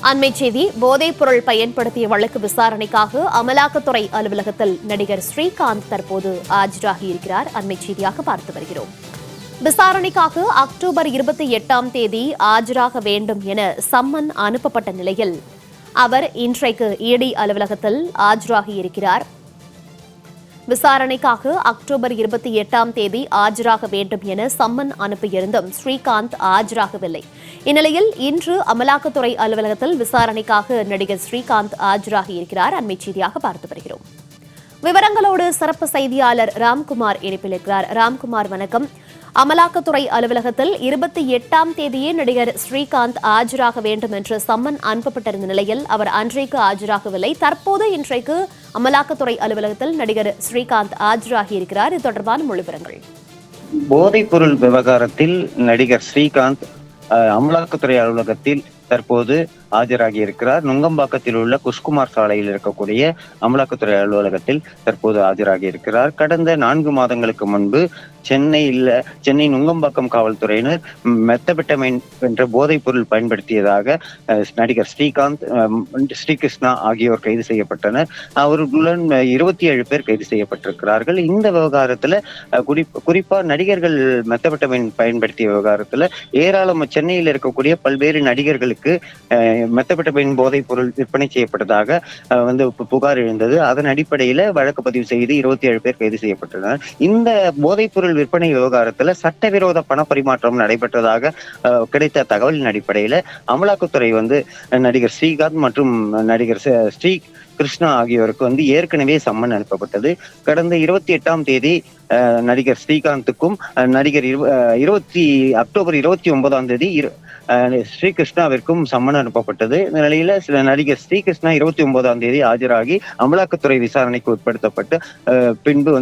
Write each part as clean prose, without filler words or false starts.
அண்மை செய்தி போதைப் பொருள் பயன்படுத்திய வழக்கு விசாரணைக்காக அமலாக்கத்துறை அலுவலகத்தில் நடிகர் ஸ்ரீகாந்த் தற்போது ஆஜராகியிருக்கிறார். அண்மை செய்தியாக பார்த்து வருகிறோம். விசாரணைக்காக அக்டோபர் 28ஆம் தேதி ஆஜராக வேண்டும் என சம்மன் அனுப்பப்பட்ட நிலையில் அவர் இன்றைக்கு இடி அலுவலகத்தில் ஆஜராகியிருக்கிறார். விசாரணைக்காக அக்டோபர் 28ஆம் தேதி ஆஜராக வேண்டும் என சம்மன் அனுப்பியிருந்தும் ஸ்ரீகாந்த் ஆஜராகவில்லை. இந்நிலையில் இன்று அமலாக்கத்துறை அலுவலகத்தில் விசாரணைக்காக நடிகர் ஸ்ரீகாந்த் ஆஜராகியிருக்கிறார். அண்மை செய்தியாக பார்த்து வருகிறோம். விவரங்களோடு சிறப்பு செய்தியாளர் ராம்குமார் இணைப்பில் இருக்கிறார். ராம்குமார், வணக்கம். அமலாக்கத்துறை அலுவலகத்தில் 28ஆம் தேதியே நடிகர் ஸ்ரீகாந்த் ஆஜராக வேண்டும் என்று சம்மன் அனுப்பப்பட்டிருந்த நிலையில் அவர் அன்றைக்கு ஆஜராகவில்லை. தற்போது இன்றைக்கு அமலாக்கத்துறை அலுவலகத்தில் நடிகர் ஸ்ரீகாந்த் ஆஜராகியிருக்கிறார். இது தொடர்பான முழு விவரங்கள். போதைப் பொருள் விவகாரத்தில் நடிகர் ஸ்ரீகாந்த் அமலாக்கத்துறை அலுவலகத்தில் தற்போது ஆஜராகி இருக்கிறார். நுங்கம்பாக்கத்தில் உள்ள குஷ்குமார் சாலையில் இருக்கக்கூடிய அமலாக்கத்துறை அலுவலகத்தில் தற்போது ஆஜராகி இருக்கிறார். கடந்த 4 மாதங்களுக்கு முன்பு சென்னை நுங்கம்பாக்கம் காவல்துறையினர் மெத்தபெட்டமைன் என்ற போதைப் பொருள் பயன்படுத்தியதாக நடிகர் ஸ்ரீகாந்த், ஸ்ரீகிருஷ்ணா ஆகியோர் கைது செய்யப்பட்டனர். அவர்களுடன் 27 பேர் கைது செய்யப்பட்டிருக்கிறார்கள். இந்த விவகாரத்துல குறிப்பா நடிகர்கள் மெத்தபெட்டமைன் பயன்படுத்திய விவகாரத்துல சென்னையில் இருக்கக்கூடிய பல்வேறு நடிகர்களுக்கு மெத்தபெட்டமைன் போதைப் பொருள் விற்பனை செய்யப்பட்டதாக புகார் எழுந்தது. அதன் அடிப்படையில வழக்கு பதிவு செய்து 27 பேர் கைது செய்யப்பட்டனர். இந்த போதைப் பொருள் விற்பனை விவகாரத்துல சட்டவிரோத பண பரிமாற்றம் நடைபெற்றதாக கிடைத்த தகவலின் அடிப்படையில அமலாக்கத்துறை நடிகர் ஸ்ரீகாந்த் மற்றும் நடிகர் ஸ்ரீ கிருஷ்ணா ஆகியோருக்கு ஏற்கனவே சம்மன் அனுப்பப்பட்டது. கடந்த 28ஆம் தேதி நடிகர் ஸ்ரீகாந்துக்கும் அக்டோபர் 29ஆம் தேதி ஸ்ரீகிருஷ்ணாவிற்கும் சம்மன் அனுப்பப்பட்டது. இந்த நிலையில நடிகர் ஸ்ரீகிருஷ்ணா 29ஆம் தேதி ஆஜராகி அமலாக்கத்துறை விசாரணைக்கு உட்படுத்தப்பட்டு பின்பு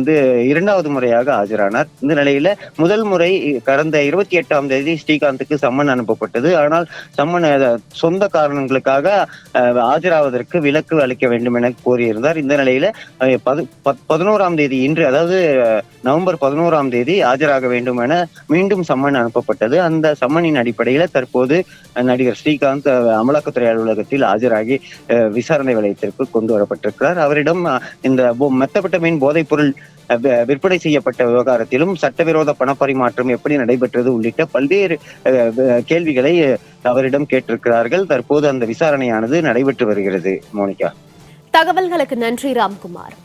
2வது முறையாக ஆஜரானார். இந்த நிலையில முதல் முறை கடந்த 28ஆம் தேதி ஸ்ரீகாந்துக்கு சம்மன் அனுப்பப்பட்டது. ஆனால் சம்மன் சொந்த காரணங்களுக்காக ஆஜராவதற்கு விலக்கு அளிக்க வேண்டும் என கோரியிருந்தார். இந்த நிலையில 11ஆம் தேதி இன்று, அதாவது நவம்பர் 11ஆம் தேதி ஆஜராக வேண்டும் என மீண்டும் சம்மன் அனுப்பப்பட்டது. அந்த சம்மனின் அடிப்படையில தற்போது நடிகர் ஸ்ரீகாந்த் அமலாக்கத்துறை அலுவலகத்தில் ஆஜராகி விசாரணை வளையத்திற்கு கொண்டு வரப்பட்டிருக்கிறார். அவரிடம் இந்த மெத்தபெட்டமைன் போதைப் பொருள் விற்பனை செய்யப்பட்ட விவகாரத்திலும் சட்டவிரோத பணப்பரிமாற்றம் எப்படி நடைபெற்றது உள்ளிட்ட பல்வேறு கேள்விகளை அவரிடம் கேட்டிருக்கிறார்கள். தற்போது அந்த விசாரணையானது நடைபெற்று வருகிறது. மோனிகா, தகவல்களுக்கு நன்றி ராம்குமார்.